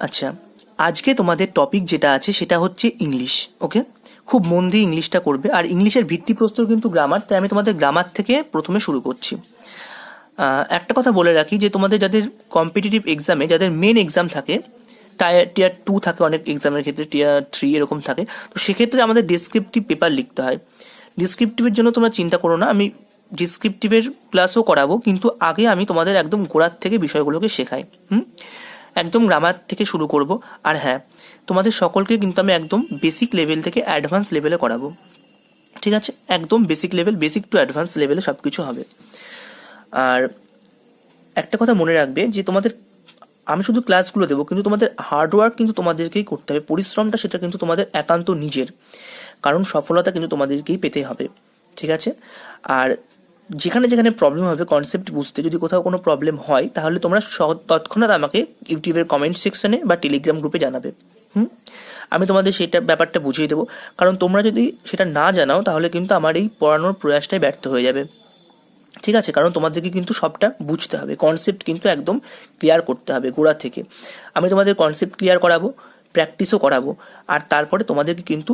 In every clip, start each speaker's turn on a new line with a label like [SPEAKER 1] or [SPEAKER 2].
[SPEAKER 1] আচ্ছা, আজকে তোমাদের টপিক যেটা আছে সেটা হচ্ছে ইংলিশ। ওকে, খুব মন দিয়ে ইংলিশটা করবে। আর ইংলিশের ভিত্তিপ্রস্তর কিন্তু গ্রামার, তাই আমি তোমাদের গ্রামার থেকে প্রথমে শুরু করছি। একটা কথা বলে রাখি যে তোমাদের যাদের কম্পিটিটিভ এক্সামে যাদের মেন এক্সাম থাকে, টিয়ার 2 থাকে অনেক এক্সামের ক্ষেত্রে, টিয়ার 3 এরকম থাকে, তো সেক্ষেত্রে আমাদের ডেসক্রিপটিভ পেপার লিখতে হয়। ডিসক্রিপটিভের জন্য তোমরা চিন্তা করো না, আমি ডিসক্রিপটিভের ক্লাসও করাবো, কিন্তু আগে আমি তোমাদের একদম গোড়ার থেকে বিষয়গুলোকে শেখাই। একদম গ্রামার থেকে শুরু করব। আর হ্যাঁ, তোমাদের সকলকে কিন্তু আমি একদম বেসিক লেভেল থেকে অ্যাডভান্স লেভেলে করাবো। ঠিক আছে, একদম basic level, basic to advance লেভেলে সব কিছু হবে। আর একটা কথা মনে রাখবে যে তোমাদের, আমি শুধু ক্লাসগুলো দেবো, কিন্তু তোমাদের হার্ডওয়ার্ক কিন্তু তোমাদেরকেই করতে হবে। পরিশ্রমটা সেটা কিন্তু তোমাদের একান্ত নিজের, কারণ সফলতা কিন্তু তোমাদেরকেই পেতে হবে। ঠিক আছে? আর যেখানে যেখানে প্রবলেম হবে কনসেপ্ট বুঝতে, যদি কোথাও কোনো প্রবলেম হয়, তাহলে তোমরা তৎক্ষণাৎ আমাকে ইউটিউবের কমেন্ট সেকশনে বা টেলিগ্রাম গ্রুপে জানাবে। আমি তোমাদের সেটা ব্যাপারটা বুঝিয়ে দেবো, কারণ তোমরা যদি সেটা না জানাও তাহলে কিন্তু আমার এই পড়ানোর প্রয়াসটাই ব্যর্থ হয়ে যাবে। ঠিক আছে? কারণ তোমাদেরকে কিন্তু সবটা বুঝতে হবে, কনসেপ্ট কিন্তু একদম ক্লিয়ার করতে হবে গোড়া থেকে। আমি তোমাদের কনসেপ্ট ক্লিয়ার করাবো, প্র্যাকটিসও করাবো, আর তারপরে তোমাদেরকে কিন্তু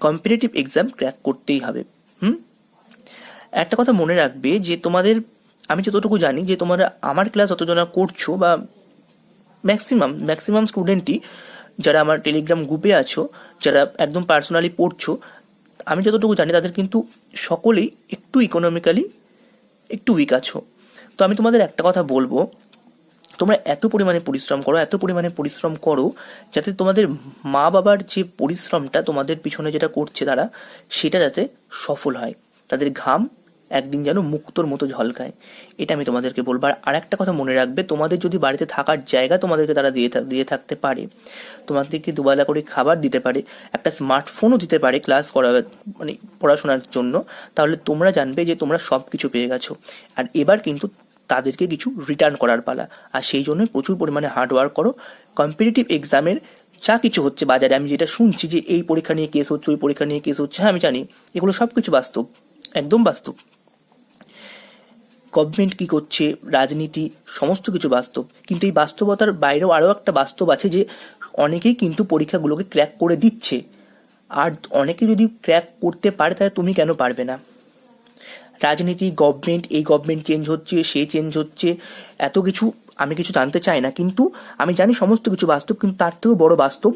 [SPEAKER 1] কম্পিটিটিভ এক্সাম ক্র্যাক করতেই হবে। একটা কথা মনে রাখবে যে তোমাদের, আমি যতটুকু জানি যে তোমরা আমার ক্লাস যতজনা করছো, বা ম্যাক্সিমাম স্টুডেন্টই যারা আমার টেলিগ্রাম গ্রুপে আছো, যারা একদম পার্সোনালি পড়ছো, আমি যতটুকু জানি তাদের কিন্তু সকলেই একটু ইকোনমিক্যালি একটু উইক আছো। তো আমি তোমাদের একটা কথা বলবো, তোমরা এত পরিমাণে পরিশ্রম করো যাতে তোমাদের মা বাবার যে পরিশ্রমটা তোমাদের পিছনে যেটা করছে তারা, সেটা যাতে সফল হয়, তাদের ঘাম একদিন যেন মুক্তোর মতো ঝলকায়। এটা আমি তোমাদেরকে বলবো। আর একটা কথা মনে রাখবে, তোমাদের যদি বাড়িতে থাকার জায়গা তোমাদেরকে তারা দিয়ে থাকতে পারে, তোমাদেরকে দুবেলা করে খাবার দিতে পারে, একটা স্মার্টফোনও দিতে পারে ক্লাস করা, মানে পড়াশোনার জন্য, তাহলে তোমরা জানবে যে তোমরা সব কিছু পেয়ে গেছো। আর এবার কিন্তু তাদেরকে কিছু রিটার্ন করার পালা। আর সেই জন্য প্রচুর পরিমাণে হার্ডওয়ার্ক করো। কম্পিটিটিভ এক্সামের যা কিছু হচ্ছে বাজারে, আমি যেটা শুনছি যে এই পরীক্ষা নিয়ে কেস হচ্ছে, ওই পরীক্ষা নিয়ে কেস হচ্ছে, হ্যাঁ আমি জানি, এগুলো সব কিছু বাস্তব, একদম বাস্তব। গভর্নমেন্ট কি করছে, রাজনীতি, সমস্ত কিছু বাস্তব। কিন্তু এই বাস্তবতার বাইরেও আরও একটা বাস্তব আছে, যে অনেকেই কিন্তু পরীক্ষাগুলোকে ক্র্যাক করে দিচ্ছে। আর অনেকে যদি ক্র্যাক করতে পারে, তাহলে তুমি কেন পারবে না? রাজনীতি, গভর্নমেন্ট, এই গভর্নমেন্ট চেঞ্জ হচ্ছে, সে চেঞ্জ হচ্ছে, এত কিছু আমি কিছু জানতে চাই না, কিন্তু আমি জানি সমস্ত কিছু বাস্তব। কিন্তু তার থেকেও বড় বাস্তব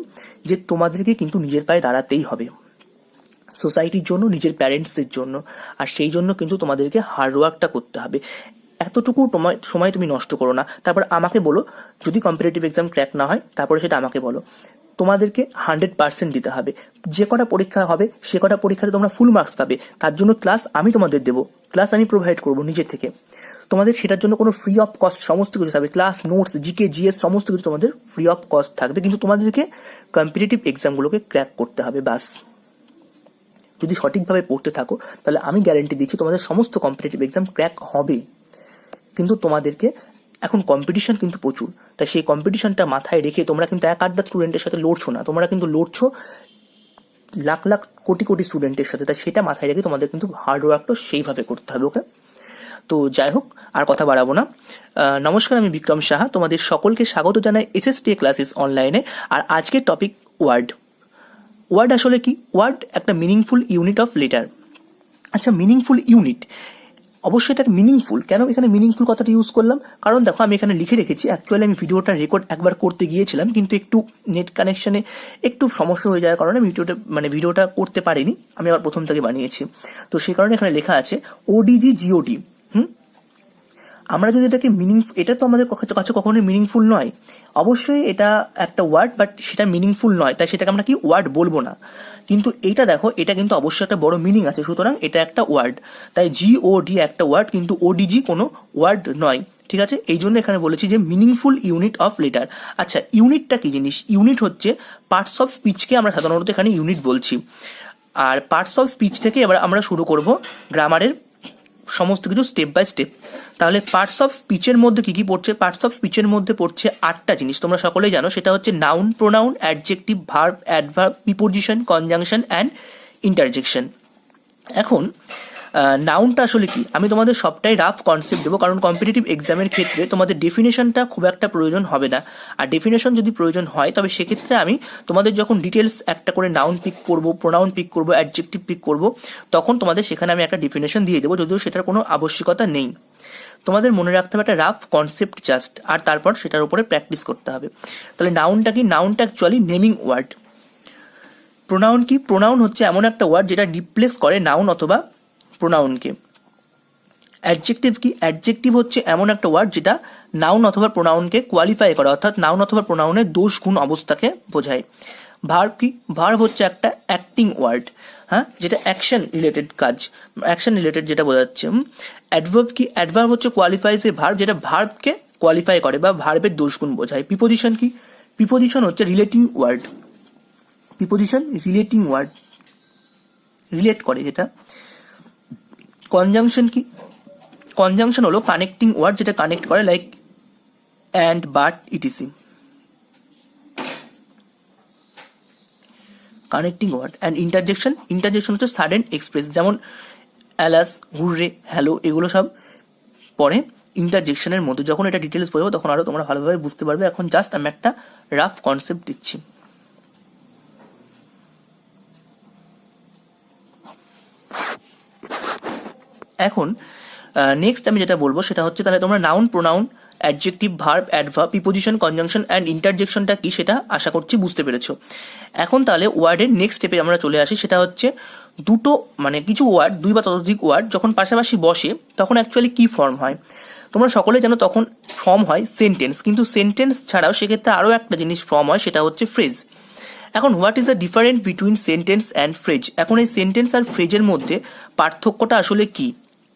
[SPEAKER 1] যে তোমাদেরকে কিন্তু নিজের পায়ে দাঁড়াতেই হবে, সোসাইটির জন্য, নিজের প্যারেন্টসের জন্য। আর সেই জন্য কিন্তু তোমাদেরকে হার্ডওয়ার্কটা করতে হবে। এতটুকু সময় তুমি নষ্ট করো না। তারপর আমাকে বলো, যদি কম্পিটিটিভ এক্সাম ক্র্যাক না হয় তারপরে সেটা আমাকে বলো। তোমাদেরকে 100% দিতে হবে। যে কটা পরীক্ষা হবে সে কটা পরীক্ষাতে তোমরা ফুল মার্কস পাবে, তার জন্য ক্লাস আমি তোমাদের দেবো, ক্লাস আমি প্রোভাইড করবো নিজে থেকে। তোমাদের সেটার জন্য কোনো ফ্রি অফ কস্ট সমস্ত কিছু থাকবে, ক্লাস, নোটস, জিকে, জিএস সমস্ত কিছু তোমাদের ফ্রি অফ কস্ট থাকবে। কিন্তু তোমাদেরকে কম্পিটিটিভ এক্সামগুলোকে ক্র্যাক করতে হবে, বাস। যদি সঠিকভাবে পড়তে থাকো তাহলে আমি গ্যারেন্টি দিচ্ছি তোমাদের সমস্ত কম্পিটিটিভ এক্সাম ক্র্যাক হবে। কিন্তু তোমাদেরকে এখন কম্পিটিশন কিন্তু প্রচুর, তাই সেই কম্পিটিশনটা মাথায় রেখে তোমরা কিন্তু এক আধটা স্টুডেন্টের সাথে লড়ছো না, তোমরা কিন্তু লড়ছো লাখ লাখ কোটি কোটি স্টুডেন্টের সাথে। তাই সেটা মাথায় রেখে তোমাদের কিন্তু হার্ডওয়ার্কটা সেইভাবে করতে হবে। ওকে, তো যাই হোক, আর কথা বাড়াবো না। নমস্কার, আমি বিক্রম সাহা, তোমাদের সকলকে স্বাগত জানাই SSTA ক্লাসেস অনলাইনে। আর আজকের টপিক ওয়ার্ড। ওয়ার্ড আসলে কি? ওয়ার্ড একটা মিনিংফুল ইউনিট অফ লেটার। আচ্ছা, মিনিংফুল ইউনিট, অবশ্যই এটা মিনিংফুল। কেন এখানে মিনিংফুল কথাটা ইউজ করলাম? কারণ দেখো, আমি এখানে লিখে রেখেছি, অ্যাকচুয়ালি আমি ভিডিওটা রেকর্ড একবার করতে গিয়েছিলাম, কিন্তু একটু নেট কানেকশনে একটু সমস্যা হয়ে যাওয়ার কারণে ভিডিওটা করতে পারিনি। আমি আবার প্রথম থেকে বানিয়েছি, তো সেই কারণে এখানে লেখা আছে ODG GOT। আমরা যদি এটাকে এটা তো আমাদের কাছে কখনোই মিনিংফুল নয়। অবশ্যই এটা একটা ওয়ার্ড, বাট সেটা মিনিংফুল নয়, তাই সেটাকে আমরা কি ওয়ার্ড বলবো না। কিন্তু এইটা দেখো, এটা কিন্তু অবশ্যই একটা বড় মিনিং আছে, সুতরাং এটা একটা ওয়ার্ড। তাই GOD একটা ওয়ার্ড, কিন্তু ODG কোনো ওয়ার্ড নয়। ঠিক আছে, এই জন্য এখানে বলেছি যে মিনিংফুল ইউনিট অফ লেটার। আচ্ছা, ইউনিটটা কি জিনিস? ইউনিট হচ্ছে পার্টস অফ স্পিচকে আমরা সাধারণত এখানে ইউনিট বলছি। আর পার্টস অফ স্পিচ থেকে এবার আমরা শুরু করব গ্রামারের সমস্ত কিছু স্টেপ বাই স্টেপ। তাহলে পার্টস অফ স্পিচের মধ্যে কি কি পড়ছে? পার্টস অফ স্পিচের মধ্যে পড়ছে 8টা জিনিস, তোমরা সকলেই জানো। সেটা হচ্ছে noun, pronoun, adjective, verb, adverb, preposition, conjunction and interjection. এখন নাউনটা আসলে কি, আমি তোমাদের সবটাই রাফ কনসেপ্ট দেবো, কারণ কম্পিটিটিভ এক্সামের ক্ষেত্রে তোমাদের ডেফিনেশনটা খুব একটা প্রয়োজন হবে না। আর ডেফিনেশন যদি প্রয়োজন হয় তবে সেক্ষেত্রে আমি তোমাদের যখন ডিটেলস একটা করে নাউন পিক করব, প্রোনাউন পিক করব, অ্যাডজেক্টিভ পিক করব, তখন তোমাদের সেখানে আমি একটা ডেফিনেশন দিয়ে দেবো, যদিও সেটার কোনো আবশ্যকতা নেই। তোমাদের মনে রাখতে হবে একটা রাফ কনসেপ্ট জাস্ট, আর তারপর সেটার উপরে প্র্যাকটিস করতে হবে। তাহলে নাউনটা কি? নাউনটা অ্যাকচুয়ালি নেমিং ওয়ার্ড। প্রোনাউন কি? প্রোনাউন হচ্ছে এমন একটা ওয়ার্ড যেটা রিপ্লেস করে নাউন অথবা প্রোনাউনকে। অ্যাডজেক্টিভ কি? অ্যাডজেক্টিভ হচ্ছে এমন একটা ওয়ার্ড যেটা নাউন অথবা প্রোনাউনকে কোয়ালিফাই করে, অর্থাৎ নাউন অথবা প্রোনাউনের দোষ গুণ অবস্থাকে বোঝায়। ভার্ব কি? ভার্ব হচ্ছে একটা অ্যাক্টিং ওয়ার্ড, হ্যাঁ, যেটা অ্যাকশন রিলেটেড কাজ, অ্যাকশন রিলেটেড যেটা বোঝাচ্ছে। অ্যাডভার্ব কি? অ্যাডভার্ব হচ্ছে কোয়ালিফাইজ এ ভার্ব, যেটা ভার্বকে কোয়ালিফাই করে বা ভার্বের দোষ গুণ বোঝায়। প্রিপোজিশন কি? প্রিপোজিশন হচ্ছে relating word. Preposition relating word, relate করে যেটা। কনজাংশন কি? কনজাংশন হলো কানেক্টিং ওয়ার্ড, যেটা কানেক্ট করে, like and, but, ETC. Connecting word. And interjection, interjection হচ্ছে সাডেন এক্সপ্রেস, যেমন অ্যালাস, হুররে, হ্যালো, এগুলো সব পরে ইন্টারজেকশনের মধ্যে। যখন এটা ডিটেলস বলবো তখন আরো তোমরা ভালোভাবে বুঝতে পারবে। এখন জাস্ট আমি একটা রাফ কনসেপ্ট দিচ্ছি। এখন নেক্সট আমি যেটা বলবো সেটা হচ্ছে, তাহলে তোমরা noun, pronoun, adjective, verb, adverb, preposition, conjunction and ইন্টারজেকশনটা কি সেটা আশা করছি বুঝতে পেরেছো। এখন তাহলে ওয়ার্ডের নেক্সট স্টেপে আমরা চলে আসি, সেটা হচ্ছে দুটো মানে কিছু ওয়ার্ড, দুই বা ততোধিক ওয়ার্ড যখন পাশাপাশি বসে তখন অ্যাকচুয়ালি কি ফর্ম হয়। তোমরা সকলে জানো তখন ফর্ম হয় সেন্টেন্স, কিন্তু সেন্টেন্স ছাড়াও সেক্ষেত্রে আরও একটা জিনিস ফর্ম হয়, সেটা হচ্ছে ফ্রেজ। এখন what is the difference between sentence and phrase? এখন এই সেন্টেন্স আর ফ্রেজের মধ্যে পার্থক্যটা আসলে কি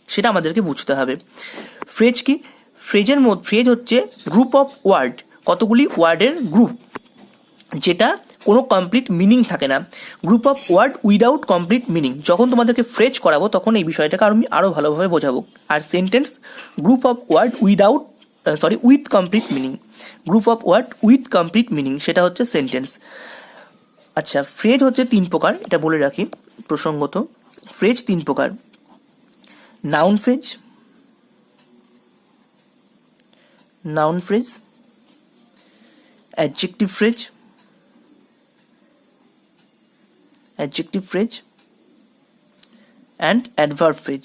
[SPEAKER 1] সেটা আমাদেরকে বুঝতে হবে। ফ্রেজ কি? ফ্রেজের মধ্যে, ফ্রেজ হচ্ছে গ্রুপ অফ ওয়ার্ড, কতগুলি ওয়ার্ডের গ্রুপ, যেটা কোনো কমপ্লিট মিনিং থাকে না। Group of word without complete meaning. যখন তোমাদেরকে ফ্রেজ করাবো তখন এই বিষয়টাকে আমি আরো ভালোভাবে বোঝাবো। আর sentence group of word with complete meaning. Group of word with complete meaning, সেটা হচ্ছে সেন্টেন্স। আচ্ছা, ফ্রেজ হচ্ছে তিন প্রকার, এটা বলে রাখি প্রসঙ্গত। ফ্রেজ তিন প্রকার: noun phrase, noun phrase, adjective phrase, adjective phrase and adverb phrase.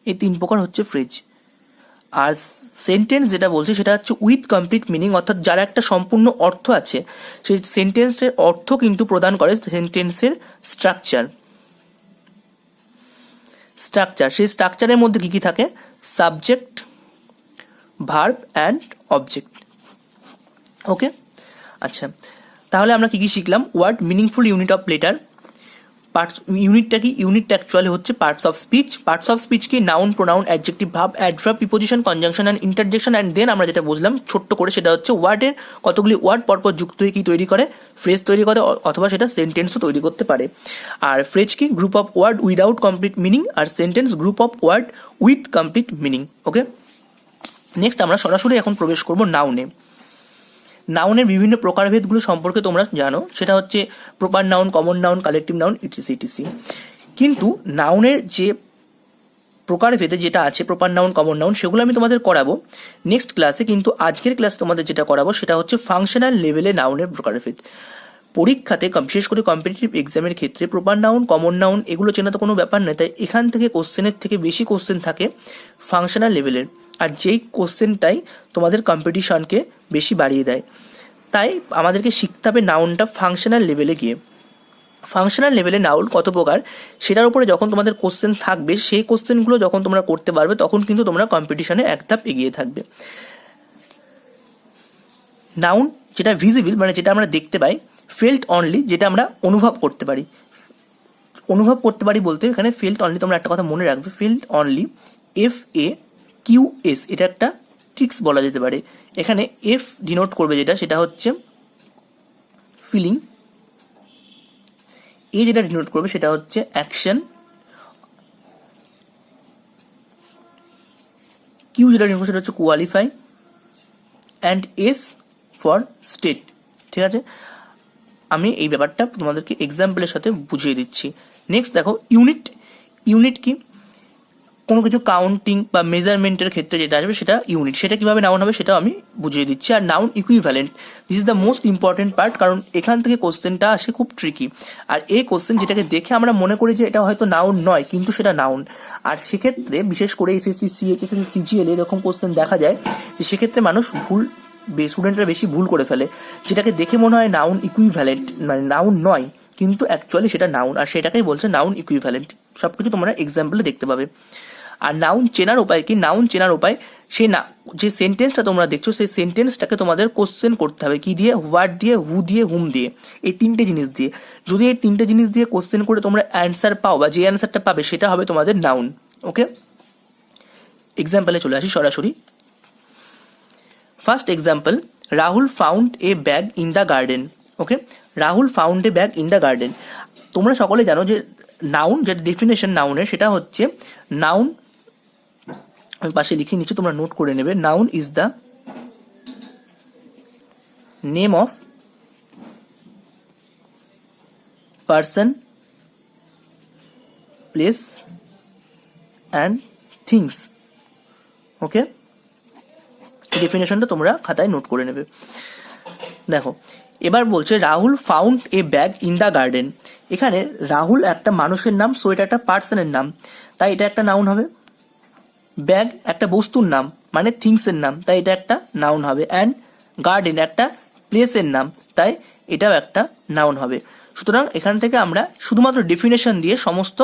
[SPEAKER 1] এই তিন প্রকার হচ্ছে ফ্রেজ। আর সেন্টেন্স যেটা বলছে সেটা হচ্ছে উইথ কমপ্লিট মিনিং, অর্থাৎ যার একটা সম্পূর্ণ অর্থ আছে, সেই সেন্টেন্সের অর্থ কিন্তু প্রদান করে সেন্টেন্সের স্ট্রাকচার। সেই স্ট্রাকচারের মধ্যে কি কি থাকে? Subject, verb and object. Okay, আচ্ছা, তাহলে আমরা কি কি শিখলাম? Word, meaningful unit of letter. Parts, ইউনিটটা কি? ইউনিটটা অ্যাকচুয়ালি হচ্ছে parts of speech. Parts of speech কি? Noun, pronoun, adjective, verb, adverb, preposition, conjunction and interjection. And then আমরা যেটা বুঝলাম ছোট্ট করে, সেটা হচ্ছে ওয়ার্ডের কতগুলি ওয়ার্ড পরপর যুক্ত হয়ে কি তৈরি করে? ফ্রেজ তৈরি করে, অথবা সেটা সেন্টেন্সও তৈরি করতে পারে। আর ফ্রেজ কি? Group of word without complete meaning. আর sentence group of word with complete meaning. Okay, next আমরা সরাসরি এখন প্রবেশ করব নাউনে। নাউনের বিভিন্ন প্রকারভেদগুলো সম্পর্কে তোমরা জানো, সেটা হচ্ছে proper noun, common noun, collective noun, etc. কিন্তু নাউনের যে প্রকারভেদে যেটা আছে, প্রপার নাউন, কমন নাউন, সেগুলো আমি তোমাদের করাবো নেক্সট ক্লাসে। কিন্তু আজকের ক্লাসে তোমাদের যেটা করাবো সেটা হচ্ছে ফাংশনাল লেভেলে নাউনের প্রকারভেদ। পরীক্ষাতে বিশেষ করে কম্পিটিটিভ এক্সামের ক্ষেত্রে প্রপার নাউন, কমন নাউন এগুলো চেনা তো কোনো ব্যাপার নয়, তাই এখান থেকে কোশ্চেনের থেকে বেশি কোশ্চেন থাকে ফাংশনাল লেভেলের, আর যেই কোশ্চেনটাই তোমাদের কম্পিটিশনকে বেশি বাড়িয়ে দেয়। তাই আমাদেরকে শিখতে হবে নাউনটা ফাংশনাল লেভেলে গিয়ে। ফাংশনাল লেভেলে নাউন কত প্রকার সেটার উপরে যখন তোমাদের কোশ্চেন থাকবে, সেই কোশ্চেনগুলো যখন তোমরা করতে পারবে তখন কিন্তু তোমরা কম্পিটিশনে এক ধাপ এগিয়ে থাকবে। নাউন যেটা ভিজিবল, মানে যেটা আমরা দেখতে পাই। ফেল্ট অনলি, যেটা আমরা অনুভব করতে পারি। অনুভব করতে পারি বলতে এখানে ফেল্ট অনলি, তোমরা একটা কথা মনে রাখবে, ফেল্ট অনলি, FAQS, এটা একটা ট্রিক্স বলা যেতে পারে। এখানে F ডিনোট করবে যেটা, সেটা হচ্ছে ফিলিং। এ যেটা ডিনোট করবে সেটা হচ্ছে অ্যাকশন। কিউ যেটা ডিনোট করবে সেটা হচ্ছে qualify. And S for state. ঠিক আছে, আমি এই ব্যাপারটা তোমাদেরকে এক্সাম্পলের সাথে বুঝিয়ে দিচ্ছি। নেক্সট দেখো, ইউনিট। ইউনিট কি? কোনো কিছু কাউন্টিং বা মেজারমেন্টের ক্ষেত্রে যেটা আসবে সেটা ইউনিট। সেটা কিভাবে নাউন হবে সেটাও আমি বুঝিয়ে দিচ্ছি। আর noun equivalent, this is the most important part, কারণ এখান থেকে কোশ্চেনটা আসে খুব ট্রিকি। আর এই কোশ্চেন যেটাকে দেখে আমরা মনে করি যে এটা হয়তো নাউন নয়, কিন্তু সেটা নাউন। আর সেক্ষেত্রে বিশেষ করে এসএসসি, সিএইচএসএল, সিজিএল এরকম কোশ্চেন দেখা যায় যে সেক্ষেত্রে মানুষ স্টুডেন্টরা বেশি ভুল করে ফেলে, যেটাকে দেখে মনে হয় নাউন ইকুইভ্যালেন্ট, মানে নাউন নয় কিন্তু অ্যাকচুয়ালি সেটা নাউন, আর সেটাকেই বলছে নাউন ইকুইভ্যালেন্ট। সবকিছু তোমরা এক্সাম্পলে দেখতে পাবে। আর নাউন চেনার উপায় কি? নাউন চেনার উপায়, সে না যে সেন্টেন্সটা তোমরা দেখছো সেই সেন্টেন্সটাকে তোমাদের কোশ্চেন করতে হবে কি দিয়ে? হোয়াট দিয়ে, হু দিয়ে, হুম দিয়ে, এই তিনটে জিনিস দিয়ে। যদি এই তিনটে জিনিস দিয়ে কোশ্চেন করে তোমরা অ্যান্সার পাও বা যে অ্যান্সারটা পাবে সেটা হবে তোমাদের নাউন। ওকে, এক্সাম্পলে চলে আসি সরাসরি। First example, Rahul found a bag in the garden. Okay, Rahul found a bag in the garden. তোমরা সকলে জানো যে নাউন, যেটা ডেফিনেশন নাউনের, সেটা হচ্ছে নাউন, আমি পাশে লিখে নিচ্ছি, তোমরা নোট করে নেবে। Noun is the name of person, place and things. Okay, ডেফিনেশনটা তোমরা খাতায় নোট করে নেবে। দেখো, এবার বলছে Rahul found a bag in the garden. এখানে রাহুল একটা মানুষের নাম, সো এটা একটা পার্সনের নাম, তাই এটা একটা নাউন হবে। ব্যাগ একটা বস্তুর নাম, মানে থিংস এর নাম, তাই এটা একটা নাউন হবে। অ্যান্ড গার্ডেন একটা প্লেসের নাম, তাই এটাও একটা নাউন হবে। সুতরাং এখান থেকে আমরা শুধুমাত্র ডেফিনেশন দিয়ে সমস্ত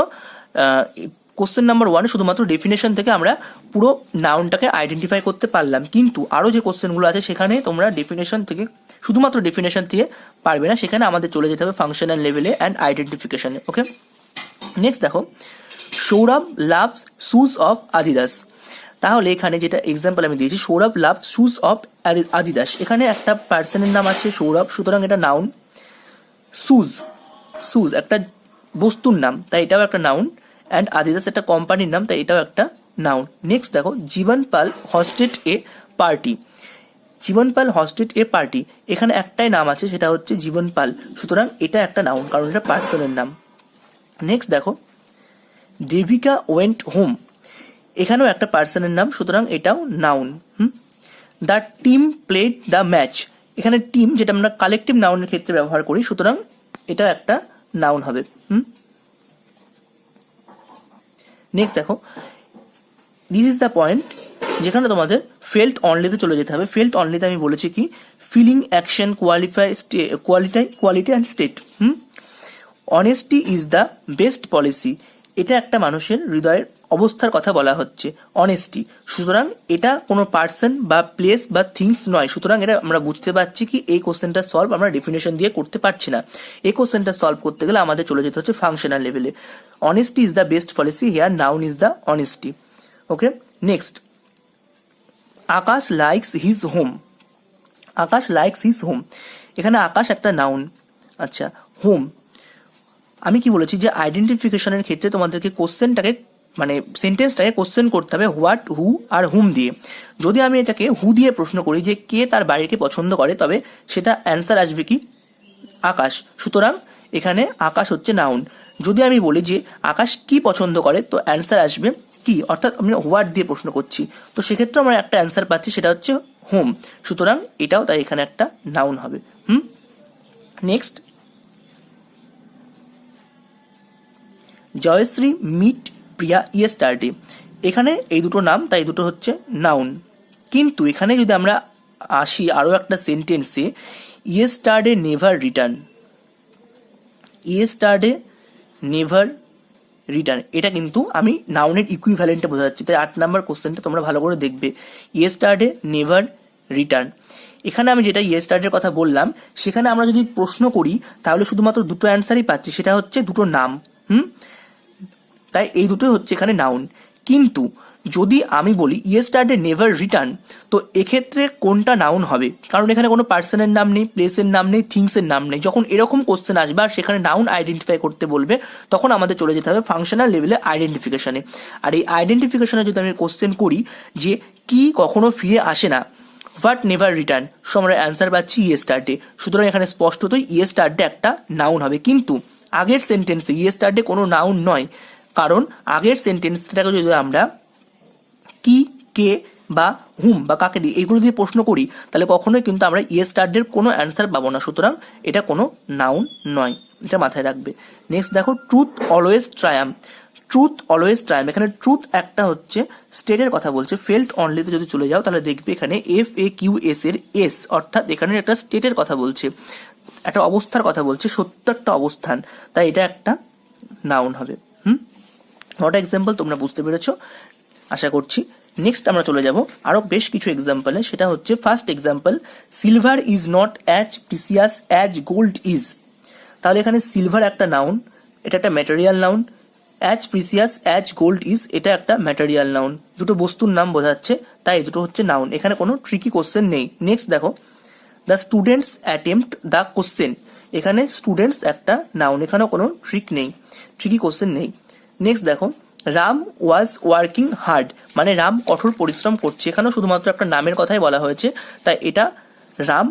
[SPEAKER 1] কোশ্চেন নাম্বার 1 শুধুমাত্র ডেফিনেশন থেকে আমরা পুরো নাউনটাকে আইডেন্টিফাই করতে পারলাম। কিন্তু আরো যে কোশ্চেনগুলো আছে সেখানে তোমরা ডেফিনেশন থেকে, শুধুমাত্র ডেফিনেশন দিয়ে পারবে না, সেখানে আমাদের চলে যেতে হবে ফাংশনাল লেভেলে অ্যান্ড আইডেন্টিফিকেশনে। ওকে, নেক্সট দেখো, সৌরভ লাভস শুজ অফ আদিদাস। তাহলে এখানে যেটা এক্সাম্পল আমি দিয়েছি, সৌরভ লাভস শুজ অফ আদিদাস, এখানে একটা পার্সনের নাম আছে সৌরভ, সুতরাং এটা নাউন। শুজ, শুজ একটা বস্তুর নাম, তাই এটাও একটা নাউন। অ্যান্ড আদিদাস একটা কোম্পানির নাম, তাই এটাও একটা নাউন। নেক্সট দেখো, জীবন পাল হস্টেড এ পার্টি। জীবন পাল হস্টেড এ পার্টি, এখানে একটাই নাম আছে, সেটা হচ্ছে জীবন পাল, সুতরাং এটা একটা নাউন, কারণ এটা পার্সনের নাম। নেক্সট দেখো, দেবিকা ওয়েন্ট হোম, এখানেও একটা পার্সনের নাম, সুতরাং এটাও noun. The team played the match, এখানে টিম যেটা আমরা কালেকটিভ নাউনের ক্ষেত্রে ব্যবহার করি, সুতরাং এটা একটা নাউন হবে। নেক্সট দেখো, দিস ইজ দ্য পয়েন্ট যেখানে তোমাদের ফেল্ট অনলিতে চলে যেতে হবে। ফেল্ট অনলিতে আমি বলেছি কি, feeling, action, quality and state. Honesty is the best policy, এটা একটা মানুষের হৃদয়ের অবস্থার কথা বলা হচ্ছে, অনেস্টি, সুতরাং এটা কোনো পার্সন বা প্লেস বা থিংস নয়। সুতরাং এটা আমরা বুঝতে পারছি কি এই কোশ্চেনটা সলভ আমরা ডেফিনেশন দিয়ে করতে পারছি না। এই কোশ্চেনটা সলভ করতে গেলে আমাদের চলে যেতে হচ্ছে ফাংশনাল লেভেলে। Honesty is the best policy, here noun is the honesty. Okay, next, Akash likes his home. Akash likes his home, এখানে আকাশ একটা নাউন। আচ্ছা, হোম, আমি কি বলেছি যে আইডেন্টিফিকেশনের ক্ষেত্রে তোমাদেরকে কোশ্চেনটাকে, মানে সেন্টেন্সটাকে কোশ্চেন করতে হবে হোয়াট, হু আর হুম দিয়ে। যদি আমি এটাকে হু দিয়ে প্রশ্ন করি যে কে তার বাড়িকে পছন্দ করে, তবে সেটা অ্যান্সার আসবে কি? আকাশ, সুতরাং এখানে আকাশ হচ্ছে নাউন। যদি আমি বলি যে আকাশ কি পছন্দ করে, তো অ্যান্সার আসবে কি, অর্থাৎ আমি হোয়াট দিয়ে প্রশ্ন করছি, তো সেক্ষেত্রে আমরা একটা অ্যান্সার পাচ্ছি, সেটা হচ্ছে হোম, সুতরাং এটাও তাই এখানে একটা নাউন হবে। নেক্সট, জয়শ্রী মিট প্রিয়া ইয়েস্টারডে, এখানে এই দুটো নাম, তাই দুটো হচ্ছে নাউন। কিন্তু এখানে যদি আমরা আসি আরো একটা সেন্টেন্সে, yesterday never return, yesterday never return, এটা কিন্তু আমি নাউনের ইকুইভ্যালেন্টে বোঝাচ্ছি, তাই 8 নাম্বার কোশ্চেনটা তোমরা ভালো করে দেখবে। ইয়েস্টারডে নেভার রিটার্ন, এখানে আমি যেটা ইয়েস্টারডের কথা বললাম, সেখানে আমরা যদি প্রশ্ন করি তাহলে শুধুমাত্র দুটো অ্যান্সারই পাচ্ছি, সেটা হচ্ছে দুটো নাম। তাই এই দুটোই হচ্ছে এখানে নাউন। কিন্তু যদি আমি বলি ইয়েস্টারডে নেভার রিটার্ন, তো এক্ষেত্রে কোনটা নাউন হবে? কারণ এখানে কোনো পার্সনের নাম নেই, প্লেসের নাম নেই, থিংসের নাম নেই। যখন এরকম কোশ্চেন আসবে আর সেখানে নাউন আইডেন্টিফাই করতে বলবে, তখন আমাদের চলে যেতে হবে ফাংশনাল লেভেলে আইডেন্টিফিকেশনে। আর এই আইডেন্টিফিকেশনে যদি আমি কোশ্চেন করি যে কি কখনো ফিরে আসে না, হোয়াট নেভার রিটার্ন, সো আমরা অ্যান্সার পাচ্ছি ইয়েস্টারডে, সুতরাং এখানে স্পষ্টতই ইয়েস্টারডে একটা নাউন হবে। কিন্তু আগের সেন্টেন্সে ইয়েস্টারডে কোনো নাউন নয়, কারণ আগের সেন্টেন্সটাকে যদি আমরা কি, কে বা হুম বা কাকে দিই এইগুলো দিয়ে প্রশ্ন করি তাহলে কখনোই কিন্তু আমরা ইয়ে স্টার্টের কোনো অ্যান্সার পাবো না, সুতরাং এটা কোনো নাউন নয়, এটা মাথায় রাখবে। নেক্সট দেখো truth always Triumf. Truth always Triumf, এখানে ট্রুথ একটা হচ্ছে স্টেটের কথা বলছে। ফেল্ট অনলিতে যদি চলে যাও তাহলে দেখবে এখানে FAQS এর এস, অর্থাৎ এখানে একটা স্টেটের কথা বলছে, একটা অবস্থার কথা বলছে, সত্য একটা অবস্থান, তাই এটা একটা নাউন হবে। নট এক্সাম্পল তোমরা বুঝতে পেরেছো আশা করছি। নেক্সট আমরা চলে যাব আরো বেশ কিছু এক্সাম্পলে। সেটা হচ্ছে first example, silver is not as precious as gold is. তাহলে এখানে সিলভার একটা নাউন, এটা একটা material noun. As precious as gold is এটা একটা ম্যাটেরিয়াল নাউন, দুটো বস্তুর নাম বোঝাচ্ছে, তাই দুটো হচ্ছে নাউন, এখানে কোনো ট্রিকি কোশ্চেন নেই। নেক্সট দেখো the students attempt the question, এখানে স্টুডেন্টস একটা নাউন, এখানেও কোনো ট্রিকি কোশ্চেন নেই। নেক্সট দেখো রাম ওয়াজ ওয়ার্কিং হার্ড, মানে রাম কঠোর পরিশ্রম করছে, এখানেও শুধুমাত্র একটা নামের কথাই বলা হয়েছে, তাই এটা রাম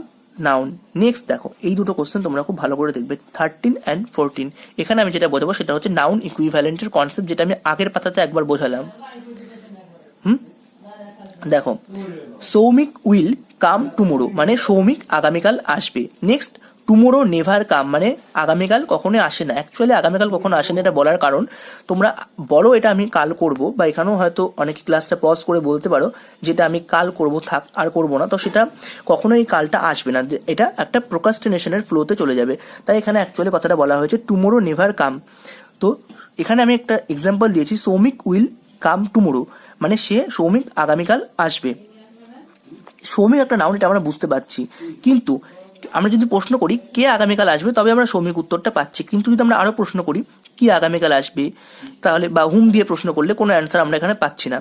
[SPEAKER 1] নাউন। নেক্সট দেখো এই দুটো কোশ্চেন তোমরা খুব ভালো করে দেখবে, 13 and 14। এখানে আমি যেটা বোঝাবো সেটা হচ্ছে নাউন ইকুইভ্যালেন্টের কনসেপ্ট, যেটা আমি আগের পাতাতে একবার বোঝালাম। দেখো সৌমিক উইল কাম টুমোরো, মানে সৌমিক আগামীকাল আসবে। নেক্সট টুমোরো নেভার কাম, মানে আগামীকাল কখনো আসে না। অ্যাকচুয়ালি আগামীকাল কখনো আসে না এটা বলার কারণ তোমরা বলো এটা আমি কাল করব, বা এখানেও হয়তো অনেকে ক্লাসটা পজ করে বলতে পারো যেটা আমি কাল করব, থাক আর করব না, তো সেটা কখনোই কালটা আসবে না, এটা একটা প্রোক্রাস্টিনেশনের ফ্লোতে চলে যাবে। তাই এখানে অ্যাকচুয়ালি কথাটা বলা হয়েছে টুমোরো নেভার কাম। তো এখানে আমি একটা এক্সাম্পল দিয়েছি, সৌমিক উইল কাম টুমোরো, মানে সৌমিক আগামীকাল আসবে। সৌমিক একটা নাউন, এটা আমরা বুঝতে পারছি, কিন্তু আমরা যদি প্রশ্ন করি কে আগামীকাল আসবে তবে আমরা সৌমিক উত্তরটা পাচ্ছি, কিন্তু যদি আমরা আরো প্রশ্ন করি কি আগামীকাল আসবে তাহলে বা হুম দিয়ে প্রশ্ন করলে কোনো অ্যান্সার আমরা এখানে পাচ্ছি না,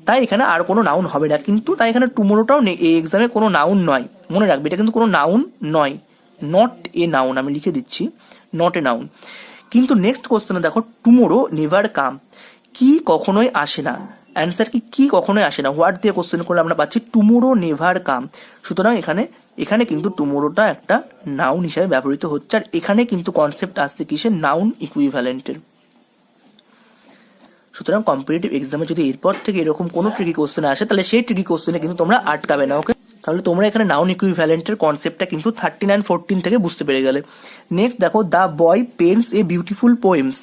[SPEAKER 1] তাই এখানে আর কোনো নাউন হবে না। কিন্তু তাই এখানে টুমোরোটাও এই এক্সামে কোনো নাউন নয়, মনে রাখবে এটা কিন্তু কোনো নাউন নয়, নট এ নাউন, আমি লিখে দিচ্ছি নট এ নাউন। কিন্তু নেক্সট কোশ্চেনে দেখো টুমোরো নেভার কাম, কি কখনোই আসে না, অ্যান্সার কি কখনোই আসে না, হোয়াট দিয়ে কোশ্চেন করলে আমরা পাচ্ছি টুমোরো নেভার কাম। সুতরাং এখানে কিন্তু টুমোরোটা একটা নাউন হিসেবে ব্যবহৃত হচ্ছে, আর এখানে কিন্তু কনসেপ্ট আসছে কিসের, নাউন ইকুইভ্যালেন্টের। সুতরাং কম্পিটিটিভ এক্সামে যদি এরপর থেকে এরকম কোনো ট্রিকি কোশ্চেন আসে তাহলে সেই ট্রিকি কোশ্চেনে কিন্তু তোমরা আটকাবে না, ওকে? তাহলে তোমরা এখানে নাউন ইকুইভ্যালেন্টের কনসেপ্টটা কিন্তু 13 and 14 থেকে বুঝতে পেরে গেলে। নেক্সট দেখো the boy pens a beautiful poems,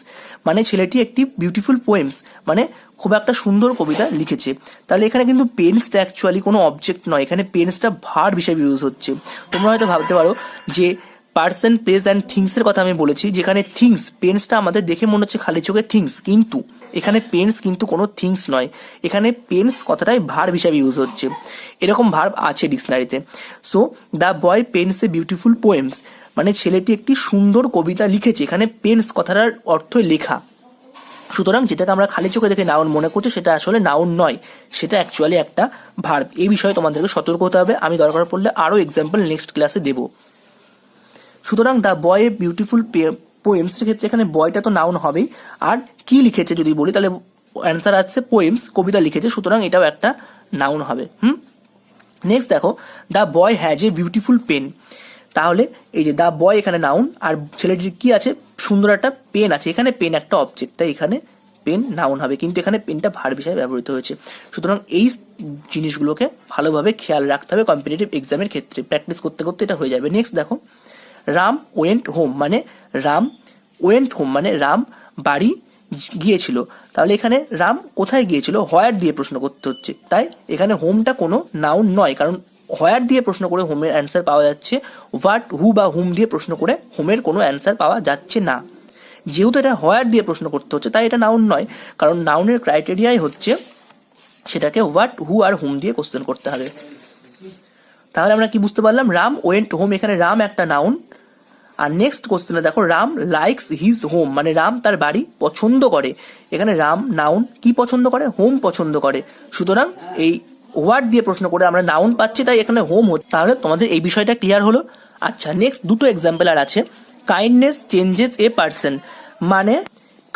[SPEAKER 1] মানে ছেলেটি একটি বিউটিফুল পোয়েমস মানে খুব একটা সুন্দর কবিতা লিখেছে। তাহলে এখানে কিন্তু পেন্সটা অ্যাকচুয়ালি কোনো অবজেক্ট নয়, এখানে পেন্সটা ভার্ব হিসেবে ইউজ হচ্ছে। তোমরা হয়তো ভাবতে পারো যে পার্সন প্লেস অ্যান্ড থিংস এর কথা আমি বলেছি, যেখানে থিংস পেন্সটা আমাদের দেখে মনে হচ্ছে খালি চোখে থিংস, কিন্তু এখানে পেন্স কিন্তু কোনো থিংস নয়, এখানে পেন্স কথাটাই ভার্ব হিসাবে ইউজ হচ্ছে, এরকম ভার্ব আছে ডিকশনারিতে। So the boy pens a beautiful poems, মানে ছেলেটি একটি সুন্দর কবিতা লিখেছে, এখানে পেন্স কথাটার অর্থ লেখা। সুতরাং যেটাকে আমরা খালি চোখে দেখে নাউন মনে করছি সেটা আসলে নাউন নয়, সেটা অ্যাকচুয়ালি একটা ভার্ব। এই বিষয়ে তোমাদেরকে সতর্ক হতে হবে, আমি দরকার পড়লে আরো এক্সাম্পল নেক্সট ক্লাসে দেবো। সুতরাং দ্য বয় বিউটিফুল পোয়েমস এর ক্ষেত্রে এখানে বয়টা তো নাউন হবেই, আর কি লিখেছে যদি বলি তাহলে অ্যান্সার আছে পোয়েমস, কবিতা লিখেছে, সুতরাং এটাও একটা নাউন হবে। নেক্সট দেখো the boy has a beautiful pen, তাহলে এই যে দ্য বয় এখানে নাউন, আর ছেলেটির কি আছে, সুন্দর একটা পেন আছে, এখানে পেন একটা অবজেক্ট, তাই এখানে পেন নাউন হবে, কিন্তু এখানে পেনটা ভার্ব হিসেবে ব্যবহৃত হয়েছে। সুতরাং এই জিনিসগুলোকে ভালোভাবে খেয়াল রাখতে হবে কম্পিটিটিভ এক্সামের ক্ষেত্রে, প্র্যাকটিস করতে করতে এটা হয়ে যাবে। নেক্সট দেখো রাম ওয়েন্ট হোম, মানে রাম বাড়ি গিয়েছিল, তাহলে এখানে রাম কোথায় গিয়েছিল, হোয়ার দিয়ে প্রশ্ন করতে হচ্ছে, তাই এখানে হোমটা কোনো নাউন নয়, কারণ হোয়ার দিয়ে প্রশ্ন করে হোমের অ্যান্সার পাওয়া যাচ্ছে, হোয়াট হু বা হুম দিয়ে প্রশ্ন করে হোমের কোনো অ্যান্সার পাওয়া যাচ্ছে না। যেহেতু এটা হোয়ার দিয়ে প্রশ্ন করতে হচ্ছে তাই এটা নাউন নয়, কারণ নাউনের ক্রাইটেরিয়াই হচ্ছে সেটাকে হোয়াট হু আর হুম দিয়ে কোশ্চেন করতে হবে। তাহলে আমরা কি বুঝতে পারলাম, রাম ওয়েন্ট হোম, এখানে রাম একটা নাউন। আর নেক্সট কোশ্চেনে দেখো রাম লাইকস হিজ হোম, মানে রাম তার বাড়ি পছন্দ করে, এখানে রাম নাউন, কি পছন্দ করে, হোম পছন্দ করে, সুতরাং এই হোয়াট দিয়ে প্রশ্ন করে আমরা নাউন পাচ্ছি, তাই এখানে হোম হচ্ছে। তাহলে তোমাদের এই বিষয়টা ক্লিয়ার হলো। আচ্ছা নেক্সট দুটো এক্সাম্পল আর আছে, কাইন্ডনেস চেঞ্জেস এ পার্সন, মানে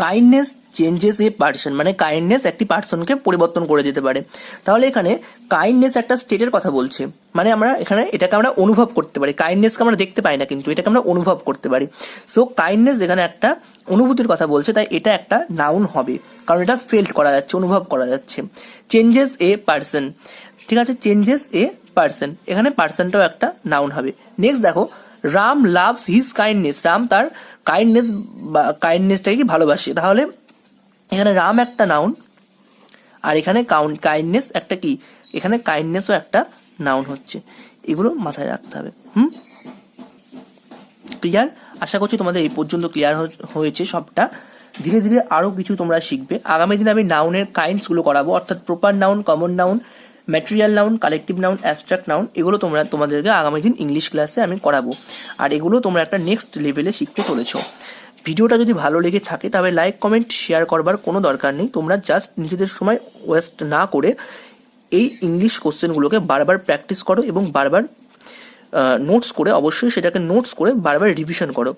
[SPEAKER 1] কাইন্ডনেস চেঞ্জেস এ পার্সন, মানে কাইন্ডনেস একটি পার্সনকে পরিবর্তন করে দিতে পারে। তাহলে এখানে কাইন্ডনেস একটা স্টেটের কথা বলছে, মানে আমরা এখানে এটাকে আমরা অনুভব করতে পারি। কাইন্ডনেসকে আমরা দেখতে পাই না, কিন্তু এটাকে আমরা অনুভব করতে পারি। সো কাইন্ডনেস এখানে একটা অনুভূতির কথা বলছে, তাই এটা একটা নাউন হবে, কারণ এটা ফেল্ট করা যাচ্ছে, অনুভব করা যাচ্ছে। চেঞ্জেস এ পার্সন, ঠিক আছে, চেঞ্জেস এ পার্সন, এখানে পার্সনটাও একটা নাউন হবে। নেক্সট দেখো, Ram loves his kindness, Ram তার কাইন্ডনেস বা কাইন্ডনেসটাকে ভালোবাসে। তাহলে এখানে রাম একটা নাউন, আর এখানে কাইন্ডনেস একটা কি, এখানে কাইন্ডনেসও একটা নাউন হচ্ছে। এগুলো মাথায় রাখতে হবে। ক্লিয়ার? আশা করছি তোমাদের এই পর্যন্ত ক্লিয়ার হয়েছে সবটা। ধীরে ধীরে আরো কিছু তোমরা শিখবে। আগামী দিনে আমি নাউনের কাইন্ডস গুলো করাবো, অর্থাৎ proper noun, common noun, material noun, collective noun, abstract noun, এগুলো তোমাদেরকে আগামী দিন ইংলিশ ক্লাসে আমি করাবো। আর এগুলো তোমরা একটা নেক্সট লেভেলে শিখতে চলেছো। ভিডিওটা যদি ভালো লেগে থাকে তাহলে লাইক, কমেন্ট, শেয়ার করবার কোনো দরকার নেই। তোমরা জাস্ট নিজেদের সময় ওয়েস্ট না করে এই ইংলিশ কোশ্চেনগুলোকে বারবার প্র্যাকটিস করো এবং বারবার নোটস করে, অবশ্যই সেটাকে নোটস করে বারবার রিভিশন করো।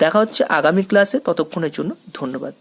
[SPEAKER 1] দেখা হচ্ছে আগামী ক্লাসে, ততক্ষণের জন্য ধন্যবাদ।